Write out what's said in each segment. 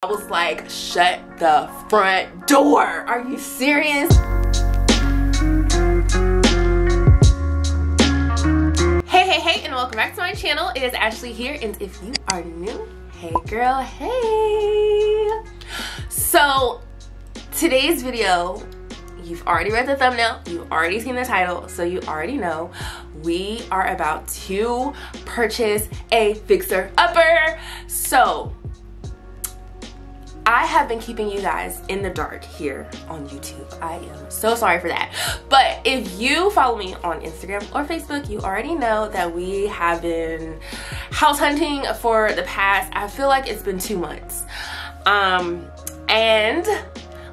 I was like, shut the front door. Are you serious? Hey, and welcome back to my channel. It is Ashleigh here, and if you are new, hey girl, hey. So today's video, you've already read the thumbnail, you've already seen the title, so you already know we are about to purchase a fixer-upper. So I have been keeping you guys in the dark here on YouTube. I am so sorry for that. But if you follow me on Instagram or Facebook, you already know that we have been house hunting for the past, I feel like it's been 2 months. And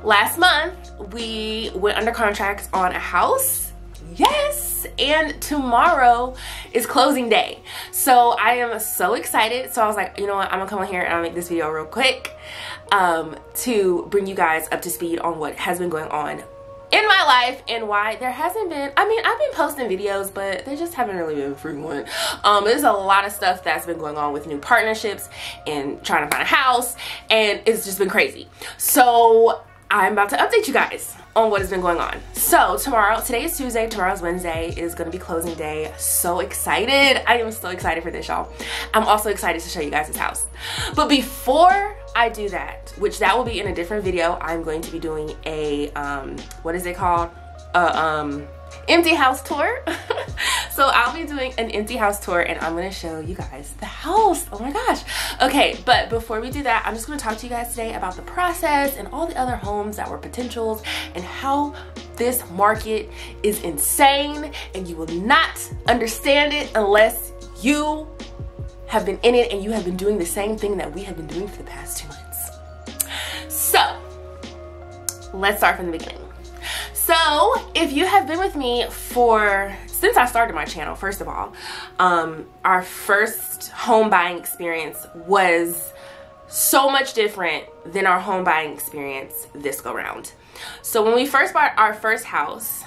last month we went under contract on a house. Yes, and tomorrow is closing day. So I am so excited. So I was like, you know what, I'm gonna come on here and I'll make this video real quick to bring you guys up to speed on what has been going on in my life and why there hasn't been, I mean, I've been posting videos, but they just haven't really been frequent. There's a lot of stuff that's been going on with new partnerships and trying to find a house, and it's just been crazy. So I'm about to update you guys on what has been going on. So tomorrow, today is Tuesday, tomorrow's Wednesday, is gonna be closing day. So excited. I am so excited for this, y'all. I'm also excited to show you guys this house. But before I do that, which that will be in a different video, I'm going to be doing a, what is it called? Empty house tour. So I'll be doing an empty house tour and I'm gonna show you guys the house. Oh my gosh. Okay, but before we do that, I'm just gonna talk to you guys today about the process and all the other homes that were potentials and how this market is insane, and you will not understand it unless you have been in it and you have been doing the same thing that we have been doing for the past 2 months. So let's start from the beginning. So if you have been with me since I started my channel, first of all, our first home buying experience was so much different than our home buying experience this go round. So when we first bought our first house,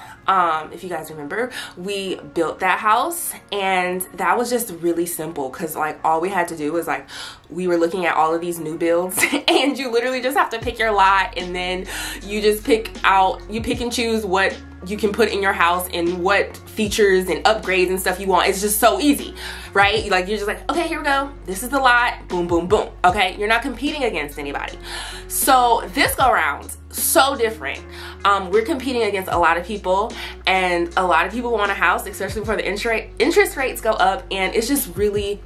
if you guys remember, we built that house, and that was just really simple because like all we had to do was like, we were looking at all of these new builds and you literally just have to pick your lot, and then you just pick and choose what you can put in your house and what features and upgrades and stuff you want. It's just so easy, right? Like, you're just like, okay, here we go. This is the lot, boom, boom, boom. Okay, you're not competing against anybody. So this go around, so different. We're competing against a lot of people, and a lot of people want a house, especially before the interest rates go up, and it's just really,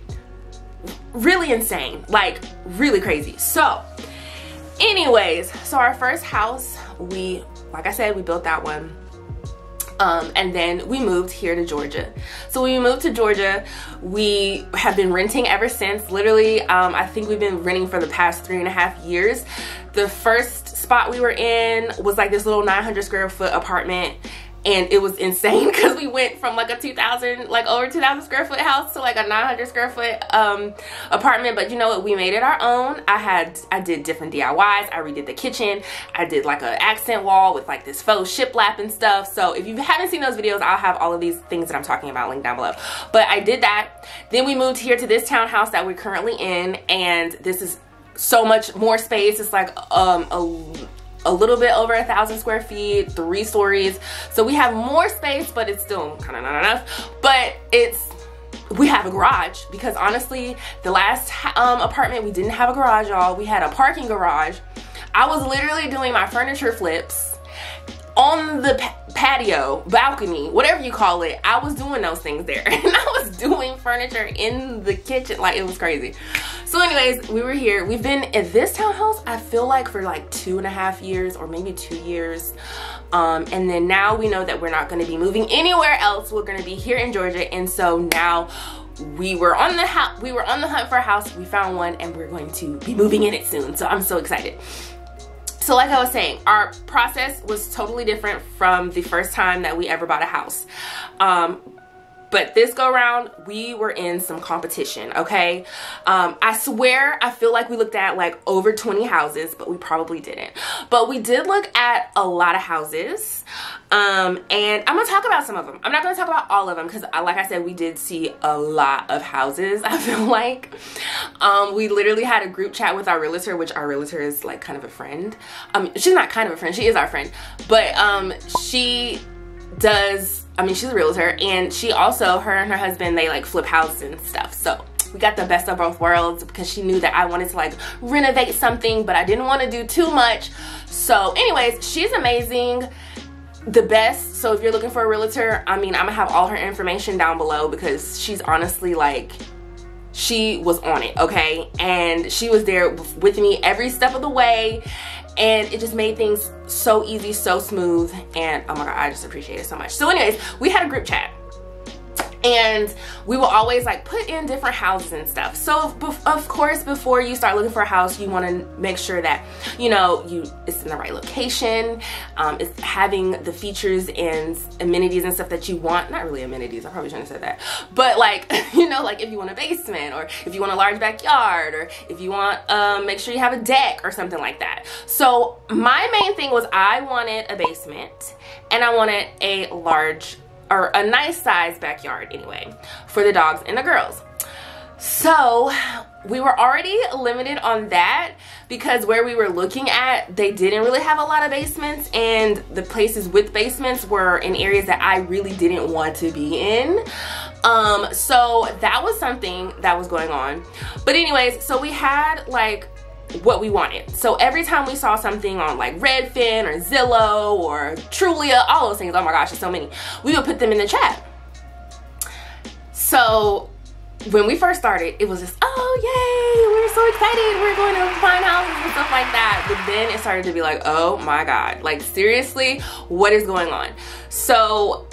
really insane, like really crazy. So anyways, so our first house, like I said, we built that one. And then we moved here to Georgia. So when we moved to Georgia, we have been renting ever since. Literally, I think we've been renting for the past 3.5 years. The first spot we were in was like this little 900 square foot apartment, and it was insane because we went from like a over 2,000 square foot house to like a 900 square foot apartment. But you know what, we made it our own. I did different DIYs. I redid the kitchen. I did like an accent wall with like this faux shiplap and stuff. So if you haven't seen those videos, I'll have all of these things that I'm talking about linked down below. But I did that. Then we moved here to this townhouse that we're currently in, and this is so much more space. It's like a little bit over 1,000 square feet, 3 stories. So we have more space, but it's still kind of not enough. But we have a garage, because honestly, the last apartment, we didn't have a garage, y'all. We had a parking garage. I was literally doing my furniture flips on the patio, balcony, whatever you call it. I was doing those things there, and I was doing furniture in the kitchen. Like, it was crazy. So anyways, we were here. We've been at this townhouse, I feel like, for like 2.5 years or maybe 2 years. And then now we know that we're not going to be moving anywhere else. We're going to be here in Georgia. And so now we were on the hunt for a house. We found one, and we're going to be moving in it soon. So I'm so excited. So like I was saying, our process was totally different from the first time that we ever bought a house. But this go around, we were in some competition, okay? I swear, I feel like we looked at like over 20 houses, but we probably didn't. But we did look at a lot of houses. And I'm gonna talk about some of them. I'm not gonna talk about all of them because, like I said, we did see a lot of houses. I feel like we literally had a group chat with our realtor, which our realtor is like kind of a friend. She's not kind of a friend, she is our friend, but she does, I mean, she's a realtor, and she also, her and her husband, they like flip houses and stuff. So we got the best of both worlds because she knew that I wanted to like renovate something, but I didn't want to do too much. So anyways, she's amazing, the best. So if you're looking for a realtor, I mean, I'm gonna have all her information down below because she's honestly like, she was on it, okay? And she was there with me every step of the way, and it just made things so easy, so smooth, and oh my god, I just appreciate it so much. So anyways, we had a group chat, and we will always like put in different houses and stuff. So of course, before you start looking for a house, you want to make sure that, you know, it's in the right location, it's having the features and amenities and stuff that you want. Not really amenities, I probably shouldn't have said that, but like, you know, like if you want a basement, or if you want a large backyard, or if you want make sure you have a deck or something like that. So my main thing was I wanted a basement, and I wanted a large, or a nice size backyard anyway, for the dogs and the girls. So we were already limited on that because where we were looking at, they didn't really have a lot of basements, and the places with basements were in areas that I really didn't want to be in. So that was something that was going on. But anyways, so we had like what we wanted. So every time we saw something on like Redfin or Zillow or Trulia, all those things, oh my gosh, there's so many, we would put them in the chat. So when we first started, it was just, oh yay, we're so excited, we're going to find houses and stuff like that. But then it started to be like, oh my god, like seriously, what is going on? So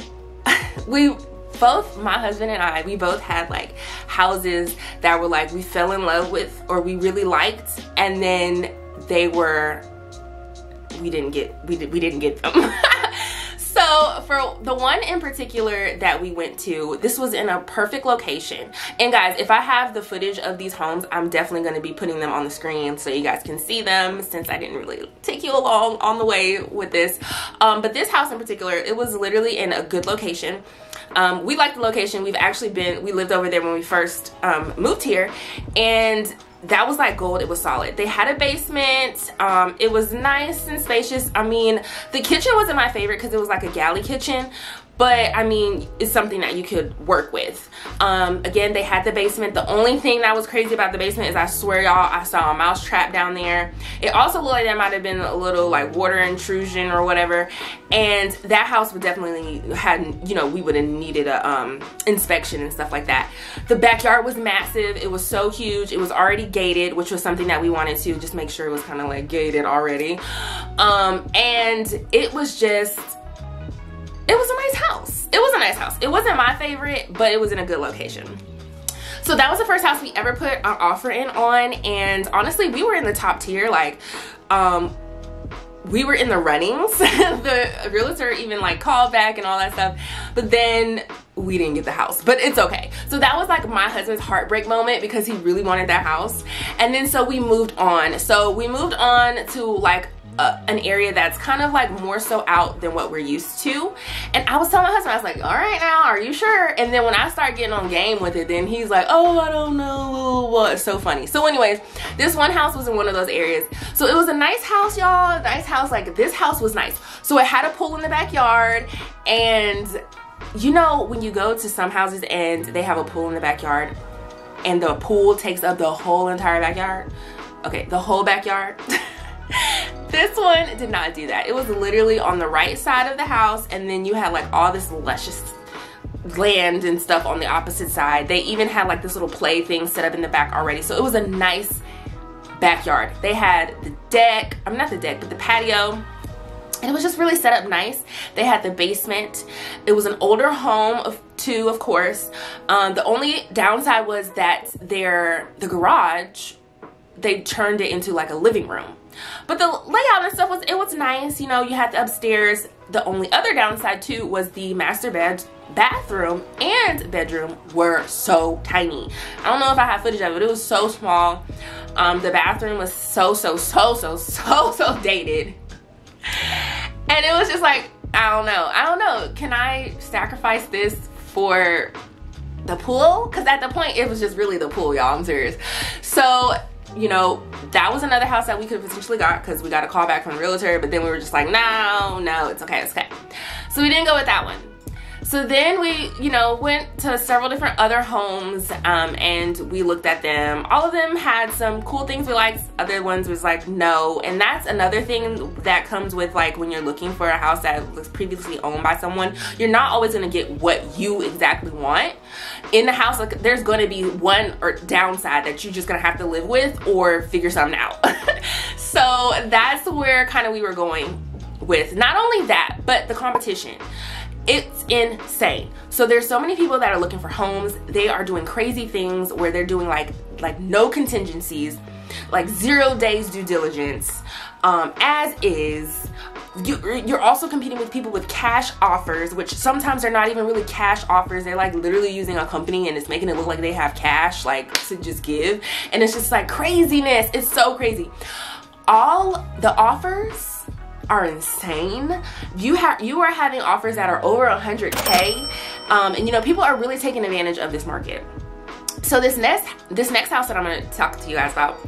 my husband and I, we both had like houses that were like we fell in love with or we really liked, and then we didn't get them. So for the one in particular that we went to, this was in a perfect location. And guys, if I have the footage of these homes, I'm definitely going to be putting them on the screen so you guys can see them, since I didn't really take you along on the way with this. But this house in particular, it was literally in a good location. We liked the location. We lived over there when we first moved here, and that was like gold. It was solid. They had a basement. It was nice and spacious. I mean, the kitchen wasn't my favorite because it was like a galley kitchen, but I mean, it's something that you could work with. Again, they had the basement. The only thing that was crazy about the basement is, I swear y'all, I saw a mouse trap down there. It also looked like there might have been a little like water intrusion or whatever, and that house would definitely we would have needed a inspection and stuff like that. The backyard was massive. It was so huge. It was already gated, which was something that we wanted to just make sure it was kind of like gated already. And it was just, it was a nice house. It was a nice house. It wasn't my favorite, but it was in a good location. So that was the first house we ever put our offer in on, and honestly, we were in the top tier. Like, we were in the runnings. The realtor even like called back and all that stuff, but then we didn't get the house, but it's okay. So that was like my husband's heartbreak moment because he really wanted that house. And then so we moved on. So we moved on to like an area that's kind of like more so out than what we're used to. And I was telling my husband, I was like, all right now, are you sure? And then when I start getting on game with it, then he's like, oh, I don't know. Well, it's so funny. So anyways, this one house was in one of those areas. So it was a nice house, y'all. Nice house. Like, this house was nice. So it had a pool in the backyard, and you know when you go to some houses and they have a pool in the backyard and the pool takes up the whole entire backyard? Okay, the whole backyard. This one did not do that. It was literally on the right side of the house, and then you had like all this luscious land and stuff on the opposite side. They even had like this little play thing set up in the back already. So it was a nice backyard. They had the deck, I mean not the deck, but the patio. And it was just really set up nice. They had the basement. It was an older home too, of course. The only downside was that the garage, they turned it into like a living room. But the layout and stuff was nice. You know, you had the upstairs. The only other downside too was the master bathroom and bedroom were so tiny. I don't know if I have footage of it. It was so small. The bathroom was so dated. And it was just like, I don't know. Can I sacrifice this for the pool? Because at the point, it was just really the pool, y'all. I'm serious. So, you know, that was another house that we could have potentially got because we got a call back from the realtor, but then we were just like, no, it's okay. So we didn't go with that one. So then we, you know, went to several different other homes, and we looked at them. All of them had some cool things we liked. Other ones was like, no. And that's another thing that comes with, like, when you're looking for a house that was previously owned by someone, you're not always going to get what you exactly want in the house. Like, there's going to be one or downside that you're just going to have to live with or figure something out. So that's where kind of we were going with. Not only that, but the competition. It's insane. So there's so many people that are looking for homes. They are doing crazy things where they're doing like no contingencies, like 0 days due diligence, as is. You're also competing with people with cash offers, which sometimes they're not even really cash offers. They're like literally using a company and it's making it look like they have cash, like, to just give. And it's just like craziness. It's so crazy. All the offers are insane. You are having offers that are over 100K, and you know, people are really taking advantage of this market. So this next house that I'm going to talk to you guys about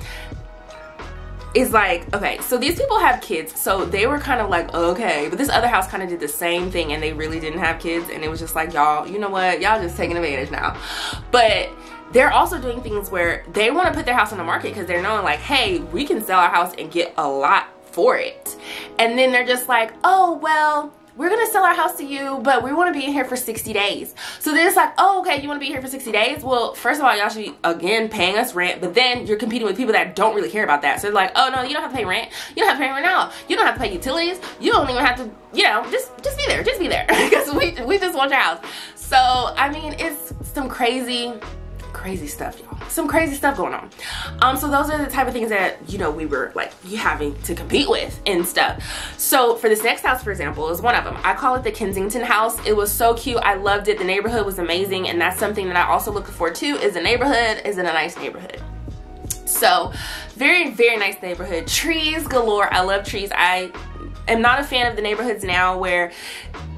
is like, okay, so these people have kids, so they were kind of like, okay, but this other house kind of did the same thing and they really didn't have kids, and it was just like, y'all, you know what, y'all just taking advantage now. But they're also doing things where they want to put their house on the market because they're knowing like, hey, we can sell our house and get a lot for it. And then they're just like, oh, well, we're gonna sell our house to you, but we want to be in here for 60 days. So they're just like, oh, okay, you want to be here for 60 days? Well, first of all, y'all should be, again, paying us rent, but then you're competing with people that don't really care about that. So they're like, oh, no, you don't have to pay rent. You don't have to pay rent now. You don't have to pay utilities. You don't even have to, you know, just be there. Just be there. Because we just want your house. So, I mean, it's some crazy stuff, y'all. Some crazy stuff going on. So those are the type of things that, you know, we were like having to compete with and stuff. So for this next house, for example, is one of them. I call it the Kensington house. It was so cute. I loved it. The neighborhood was amazing, and that's something that I also look for too, is the neighborhood. Is it a nice neighborhood? So very nice neighborhood. Trees galore. I love trees. I am not a fan of the neighborhoods now where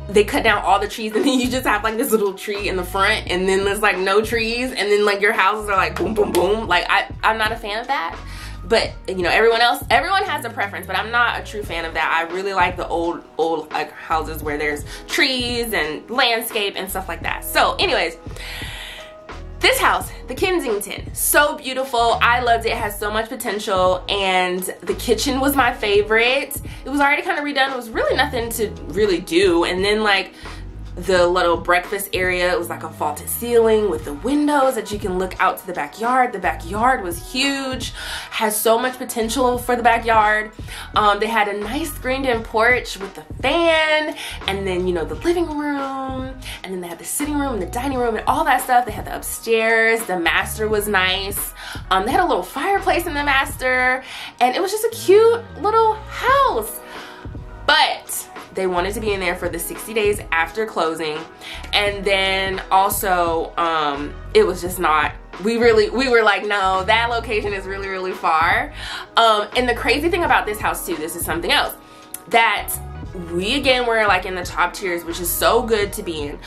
they cut down all the trees and then you just have like this little tree in the front and then there's like no trees and then like your houses are like boom boom boom. Like I'm not a fan of that. But you know, everyone has a preference, but I'm not a true fan of that. I really like the old like houses where there's trees and landscape and stuff like that. So anyways, this house, the Kensington, so beautiful. I loved it. It has so much potential, and the kitchen was my favorite. It was already kind of redone. It was really nothing to really do. And then like the little breakfast area, it was like a vaulted ceiling with the windows that you can look out to the backyard. The backyard was huge, has so much potential for the backyard. They had a nice screened-in porch with the fan, and then, you know, the living room, and then they had the sitting room and the dining room and all that stuff. They had the upstairs. The master was nice. They had a little fireplace in the master, and it was just a cute little house. But they wanted to be in there for the 60 days after closing, and then also it was just not, we were like, no, that location is really far. And the crazy thing about this house too, this is something else, that we again were like in the top tiers, which is so good to be in,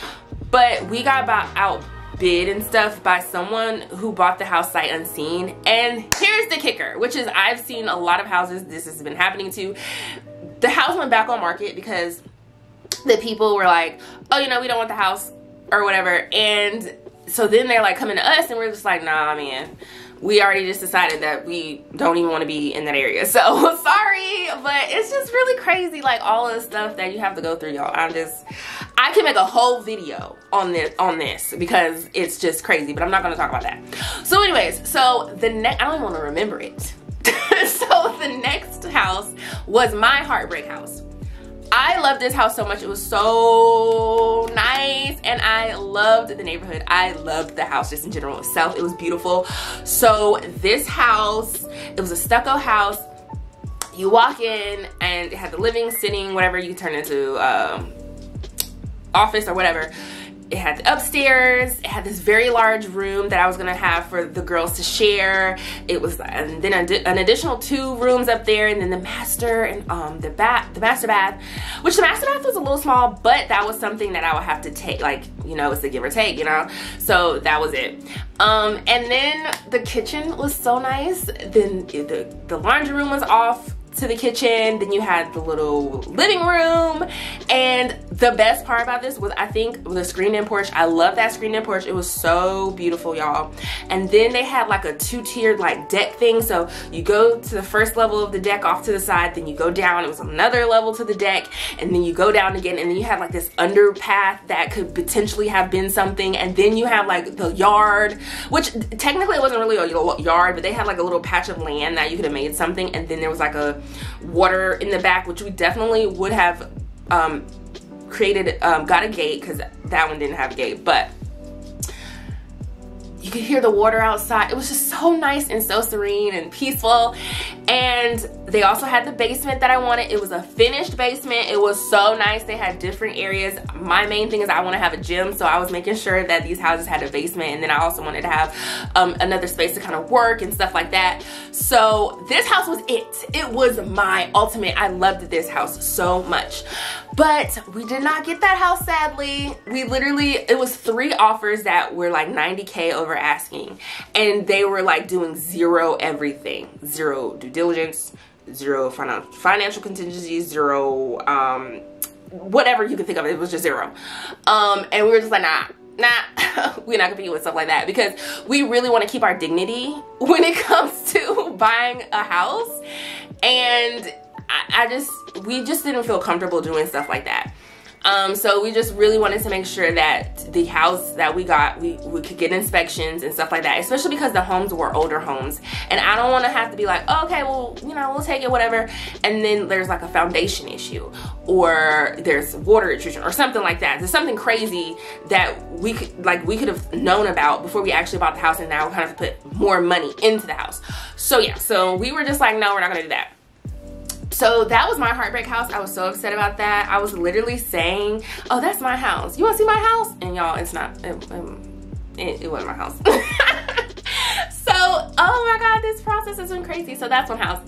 but we got outbid and stuff by someone who bought the house sight unseen. And here's the kicker, which is I've seen a lot of houses this has been happening to. The house went back on market because the people were like, oh, you know, we don't want the house or whatever. And so then they're like coming to us and we're just like, nah, man, we already just decided that we don't even want to be in that area. So sorry, but it's just really crazy, like all of the stuff that you have to go through, y'all. I can make a whole video on this because it's just crazy, but I'm not going to talk about that. So anyways, so I don't even want to remember it. So the next house was my heartbreak house. I loved this house so much. It was so nice, and I loved the neighborhood. I loved the house just in general itself. It was beautiful. So this house, it was a stucco house. You walk in and it had the living, sitting, whatever you turn into office or whatever. it had the upstairs, it had this very large room that I was gonna have for the girls to share. It was, and then an additional 2 rooms up there, and then the master and the master bath, which the master bath was a little small, but that was something that I would have to take, like, you know, it's a give or take, you know, so that was it. And then the kitchen was so nice. Then the laundry room was off to the kitchen, then you had the little living room, and the best part about this was, I think, the screened-in porch. I love that screened-in porch. It was so beautiful, y'all. And then they had like a 2-tiered like deck thing, so you go to the first level of the deck off to the side, then you go down, it was another level to the deck, and then you go down again, and then you have like this underpath that could potentially have been something, and then you have like the yard, which technically it wasn't really a yard, but they had like a little patch of land that you could have made something, and then there was like a water in the back, which we definitely would have created, got a gate, because that one didn't have a gate, but you could hear the water outside. It was just so nice and so serene and peaceful. And they also had the basement that I wanted. It was a finished basement. It was so nice. They had different areas. My main thing is I want to have a gym, so I was making sure that these houses had a basement, and then I also wanted to have another space to kind of work and stuff like that. So this house was it. It was my ultimate. I loved this house so much. But we did not get that house, sadly. We literally, it was 3 offers that were like $90K over asking, and they were like doing 0 everything. 0 due diligence, 0 financial contingencies, 0 whatever you could think of. It was just 0. And we were just like, nah, we're not competing with stuff like that, because we really want to keep our dignity when it comes to buying a house. And we just didn't feel comfortable doing stuff like that. So we just really wanted to make sure that the house that we got, we could get inspections and stuff like that, especially because the homes were older homes. And I don't want to have to be like, oh, okay, well, you know, we'll take it, whatever. And then there's like a foundation issue, or there's water intrusion or something like that. There's something crazy that we could have known about before we actually bought the house, and now we kind of put more money into the house. So yeah, so we were just like, no, we're not gonna do that. So that was my heartbreak house. I was so upset about that. I was literally saying, oh, that's my house. You want to see my house? And y'all, it's not, it wasn't my house. So, oh my God, this process has been crazy. So that's one house.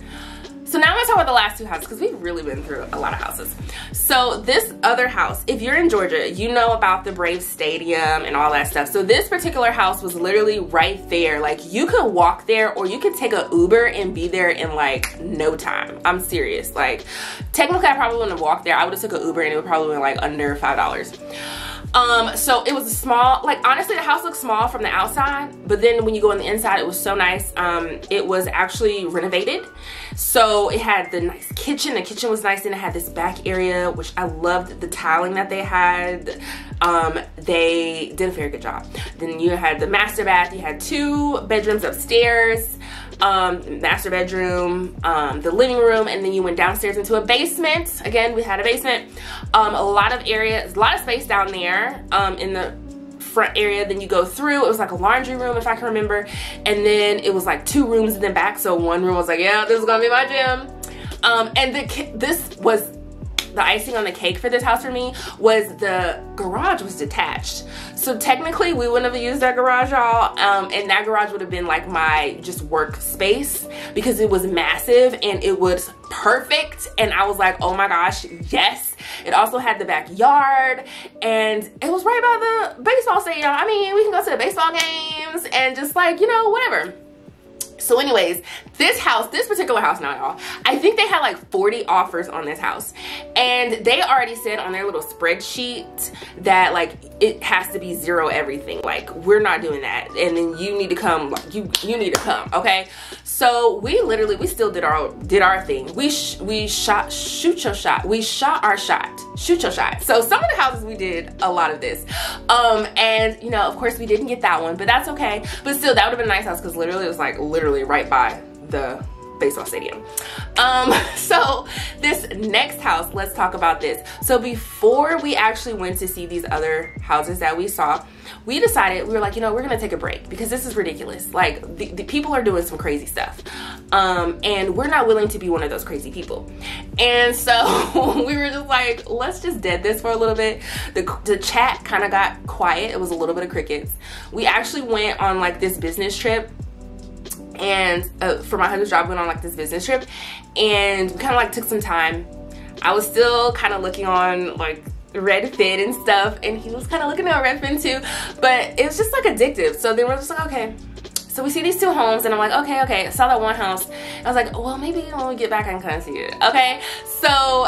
So now I'm gonna talk about the last 2 houses, because we've really been through a lot of houses. So this other house, if you're in Georgia, you know about the Braves Stadium and all that stuff. So this particular house was literally right there. Like, you could walk there, or you could take an Uber and be there in like no time. I'm serious. Like, technically I probably wouldn't have walked there. I would have took an Uber, and it would probably be like under $5. So it was a small, like, honestly the house looked small from the outside, but then when you go on the inside, it was so nice. It was actually renovated, so it had the nice kitchen. The kitchen was nice, and it had this back area, which I loved the tiling that they had. They did a very good job. Then you had the master bath. You had 2 bedrooms upstairs, master bedroom, the living room, and then you went downstairs into a basement. Again, we had a basement. A lot of area, a lot of space down there in the front area. Then you go through, it was like a laundry room, if I can remember, and then it was like 2 rooms in the back. So one room was like, yeah, this is gonna be my gym. And this was the icing on the cake for this house for me, was the garage was detached. So technically we wouldn't have used that garage, y'all, and that garage would have been like my just work space, because it was massive and it was perfect. And I was like, oh my gosh, yes. It also had the backyard, and it was right by the baseball stadium. I mean, we can go to the baseball games and just, like, you know, whatever. So anyways, this particular house now, y'all, I think they had like 40 offers on this house, and they already said on their little spreadsheet that like it has to be 0 everything. Like, we're not doing that, and then you need to come, like, you need to come, okay? So we still did our thing. We shot our shot. Shoot your shot. So some of the houses we did a lot of this, and you know, of course we didn't get that one, but that's okay. But still, that would have been a nice house, because literally it was like right by the baseball stadium. So this next house, let's talk about this. So before we actually went to see these other houses that we saw, we decided, we were like, you know, we're gonna take a break because this is ridiculous. Like the people are doing some crazy stuff. And we're not willing to be one of those crazy people. And so we were just like, let's just dead this for a little bit. The chat kind of got quiet. It was a little bit of crickets. We actually went on like this business trip, and for my husband's job, we went on like this business trip, and we kind of like took some time. I was still kind of looking on like Redfin and stuff, and he was kind of looking at Redfin too, but it was just like addictive. So then we're just like, okay. So we see these two homes, and I'm like, okay. I saw that one house. I was like, well, maybe when we get back, I can kind of see it. Okay. So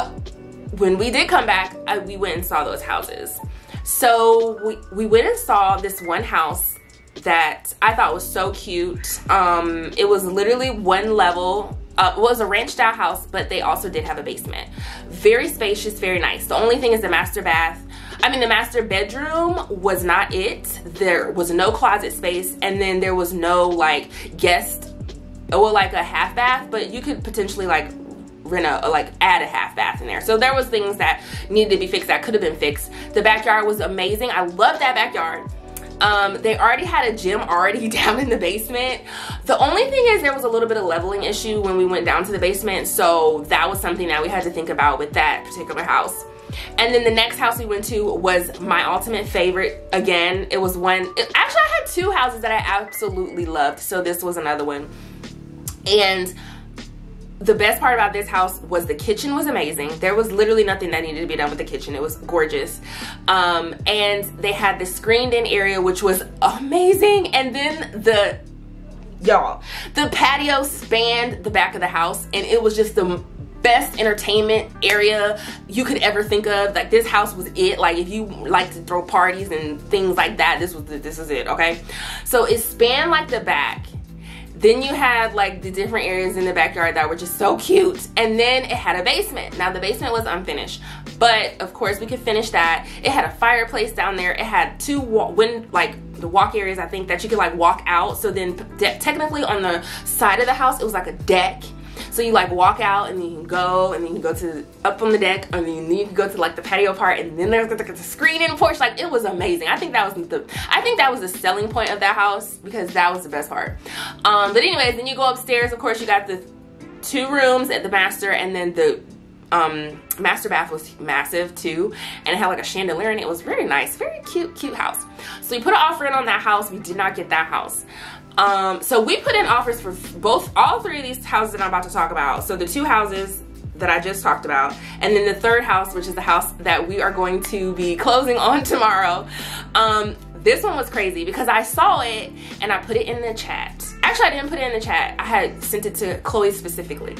when we did come back, we went and saw those houses. So we went and saw this one house that I thought was so cute. It was literally one level. It was a ranch style house, but they also did have a basement. Very spacious, very nice. The only thing is the master bedroom was not it. There was no closet space, and then there was no like guest or like a half bath, but you could potentially like add a half bath in there. So there was things that needed to be fixed that could have been fixed. The backyard was amazing. I love that backyard. They already had a gym already down in the basement. The only thing is there was a little bit of leveling issue when we went down to the basement, so that was something that we had to think about with that particular house. And then the next house we went to was my ultimate favorite. Again, it was actually I had two houses that I absolutely loved, so this was another one. And the best part about this house was the kitchen was amazing. There was literally nothing that needed to be done with the kitchen. It was gorgeous. And they had this screened in area, which was amazing. And then the patio spanned the back of the house, and it was just the best entertainment area you could ever think of. Like this house was it. Like if you like to throw parties and things like that, this is it, okay? So it spanned like the back. Then you had like the different areas in the backyard that were just so cute. And then it had a basement. Now the basement was unfinished, but of course we could finish that. It had a fireplace down there. It had two the walk areas, I think, that you could like walk out. So then technically on the side of the house, it was like a deck. So you like walk out, and then you can go, and then you can go up on the deck, and then you can go to like the patio part, and then there's the screen-in porch. Like it was amazing. I think that was the selling point of that house, because that was the best part. But anyways, then you go upstairs. Of course, you got the two rooms at the master, and then the master bath was massive too, and it had like a chandelier, and it was very nice, very cute house. So we put an offer in on that house. We did not get that house. So we put in offers for all three of these houses that I'm about to talk about. So the two houses that I just talked about, and then the third house, which is the house that we are going to be closing on tomorrow. This one was crazy because I saw it and I put it in the chat. Actually, I didn't put it in the chat. I had sent it to Chloe specifically.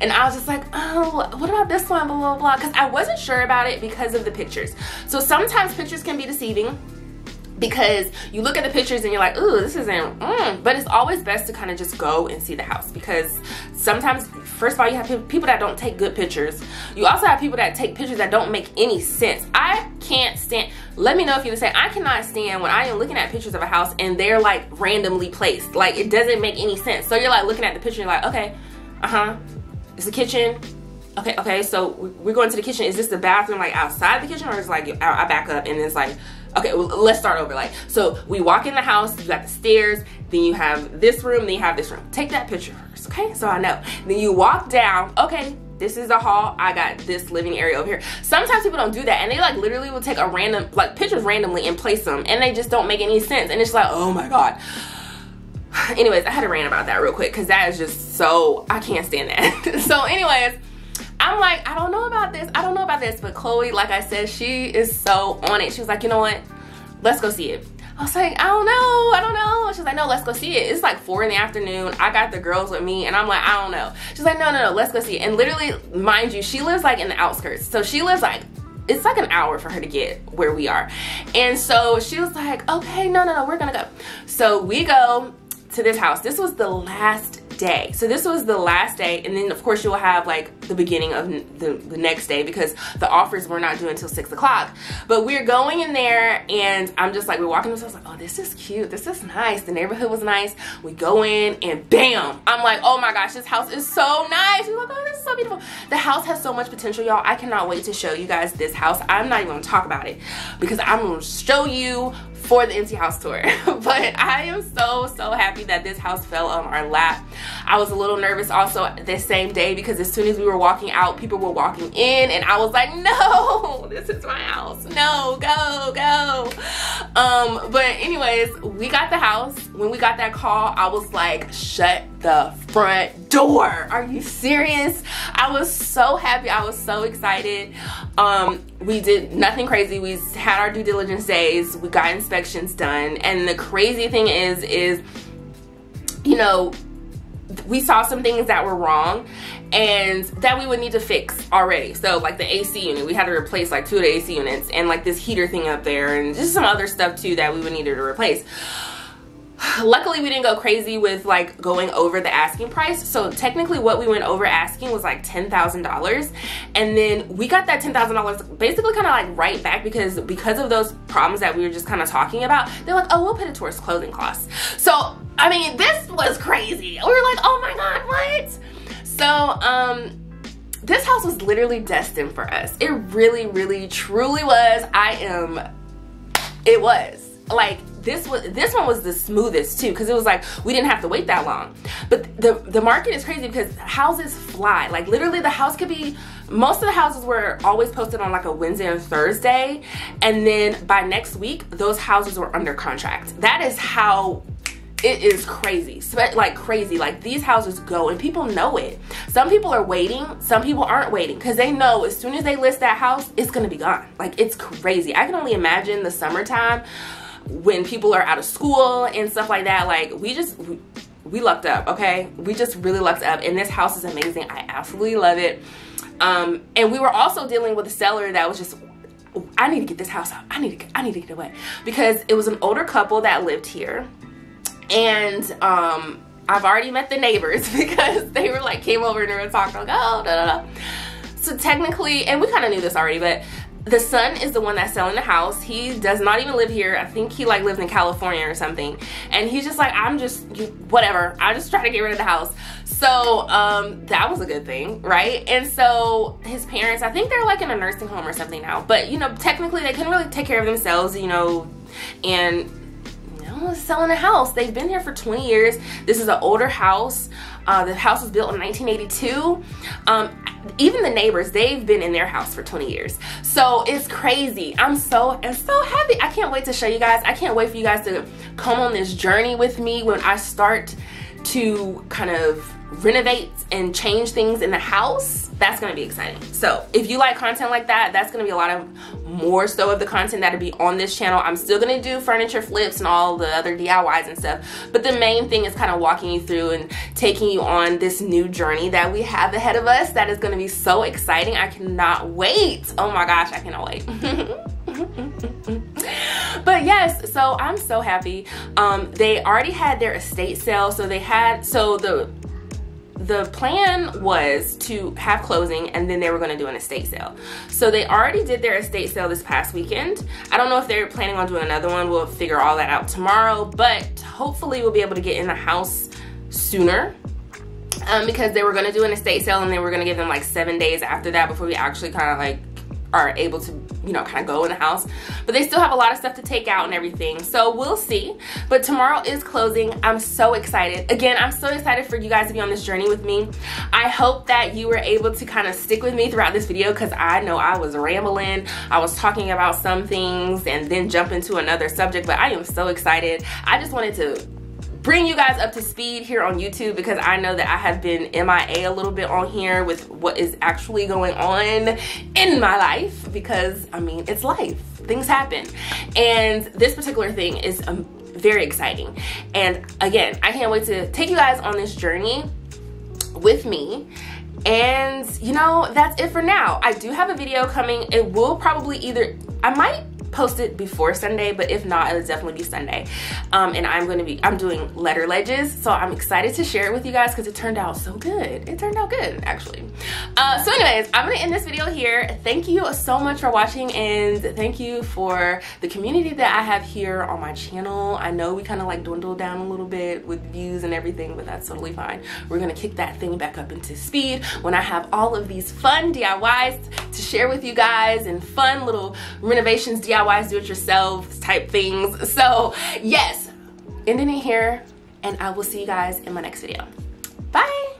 And I was just like, oh, what about this one, blah, blah, blah. Because I wasn't sure about it because of the pictures. So sometimes pictures can be deceiving, because you look at the pictures and you're like, ooh, this isn't, but it's always best to kind of just go and see the house, because sometimes, first of all, you have people that don't take good pictures. You also have people that take pictures that don't make any sense. I can't stand, let me know if you're the same. I cannot stand when I am looking at pictures of a house and they're like randomly placed. Like it doesn't make any sense. So you're like looking at the picture and you're like, okay, it's the kitchen. Okay, so we're going to the kitchen. Is this the bathroom like outside the kitchen, or is it like I back up and it's like, okay, well, let's start over. Like, so we walk in the house, you got the stairs, then you have this room, then you have this room. Take that picture first, okay? So I know. Then you walk down, okay, this is the hall, I got this living area over here. Sometimes people don't do that, and they like literally will take a random, like pictures randomly and place them, and they just don't make any sense, and it's like, oh my God. Anyways, I had to rant about that real quick, because that is just so, I can't stand that. So anyways, I'm like, I don't know about this, but Chloe, like I said, she is so on it. She was like, you know what, let's go see it. I was like, I don't know. She's like, no, let's go see it. It's like 4 in the afternoon. I got the girls with me, and I'm like, I don't know. She's like, no, let's go see it. And literally, mind you, she lives like in the outskirts. So she lives like, it's like an hour for her to get where we are. And so she was like, okay, no, we're gonna go. So we go to this house. This was the last day. So this was the last day, and then of course you'll have like the beginning of the next day because the offers were not due until 6 o'clock. But we're going in there, and I'm just like, we're walking into the house, like, oh, this is cute, this is nice, the neighborhood was nice. We go in, and bam, I'm like, oh my gosh, this house is so nice. We're like, oh, this is so beautiful. The house has so much potential, y'all. I cannot wait to show you guys this house. I'm not even gonna talk about it because I'm gonna show you for the empty house tour. But I am so happy that this house fell on our lap. I was a little nervous also this same day because as soon as we were walking out, people were walking in, and I was like, no, this is my house, no, go. But anyways, we got the house. When we got that call, I was like, shut the front door. Are you serious? I was so happy. I was so excited. We did nothing crazy. We had our due diligence days. We got inspections done. And the crazy thing is, you know, we saw some things that were wrong and that we would need to fix already. So like the AC unit, we had to replace like 2 of the AC units, and like this heater thing up there, and just some other stuff too that we would need to replace. Luckily, we didn't go crazy with like going over the asking price. So technically what we went over asking was like $10,000. And then we got that $10,000 basically kind of like right back because of those problems that we were just kind of talking about. They're like, oh, we'll put it towards closing costs. So, I mean, this was crazy. We were like, oh my God, what? So, this house was literally destined for us. It really, truly was. It was. Like, this one was the smoothest too, because it was like we didn't have to wait that long. But the market is crazy because houses fly. Like literally the house could be, most of the houses were always posted on like a Wednesday or Thursday, and then by next week those houses were under contract. That is how it is crazy. Like crazy. Like these houses go, and people know it. Some people are waiting, some people aren't waiting, because they know as soon as they list that house, it's gonna be gone. Like it's crazy. I can only imagine the summertime when people are out of school and stuff like that. Like we lucked up, okay? We just really lucked up, and this house is amazing. I absolutely love it. And we were also dealing with a seller that was just, I need to get this house out. I need to get away, because it was an older couple that lived here, and I've already met the neighbors because they were like, came over and they were talking like, oh, da da da. So technically, and we kind of knew this already, but the son is the one that's selling the house. He does not even live here. I think he like lives in California or something. And he's just like, whatever. I just try to get rid of the house. So that was a good thing, right? And so his parents, I think they're like in a nursing home or something now. But you know, technically they couldn't really take care of themselves, you know, and selling a house. They've been here for 20 years. This is an older house. The house was built in 1982. Even the neighbors, they've been in their house for 20 years. So it's crazy. I'm so happy. I can't wait to show you guys. I can't wait for you guys to come on this journey with me when I start to kind of renovate and change things in the house. That's gonna be exciting. So if you like content like that, that's gonna be a lot of more so of the content that'll be on this channel. I'm still gonna do furniture flips and all the other DIYs and stuff, but the main thing is kind of walking you through and taking you on this new journey that we have ahead of us. That is gonna be so exciting. I cannot wait. Oh my gosh, I cannot wait. But yes, so I'm so happy. They already had their estate sale, so the plan was to have closing and then they were going to do an estate sale. So they already did their estate sale this past weekend. I don't know if they're planning on doing another one. We'll figure all that out tomorrow, but hopefully we'll be able to get in the house sooner. Because they were going to do an estate sale and they were going to give them like 7 days after that before we actually kind of like are able to, you know, kind of go in the house. But they still have a lot of stuff to take out and everything, so we'll see. But tomorrow is closing. I'm so excited. Again, I'm so excited for you guys to be on this journey with me. I hope that you were able to kind of stick with me throughout this video, because I know I was rambling. I was talking about some things and then jump into another subject, but I am so excited. I just wanted to bring you guys up to speed here on YouTube, because I know that I have been MIA a little bit on here with what is actually going on in my life, because I mean, it's life, things happen, and this particular thing is very exciting. And again, I can't wait to take you guys on this journey with me. And you know, that's it for now. I do have a video coming. It will probably either, I might post it before Sunday, but if not, it'll definitely be Sunday. And I'm doing letter ledges, so I'm excited to share it with you guys because it turned out so good. It turned out good, actually. So anyways, I'm gonna end this video here. Thank you so much for watching, and thank you for the community that I have here on my channel. I know we kind of like dwindled down a little bit with views and everything, but that's totally fine. We're gonna kick that thing back up into speed when I have all of these fun DIYs to share with you guys, and fun little renovations, DIYs, do it yourself type things. So yes, ending it here, and I will see you guys in my next video. Bye.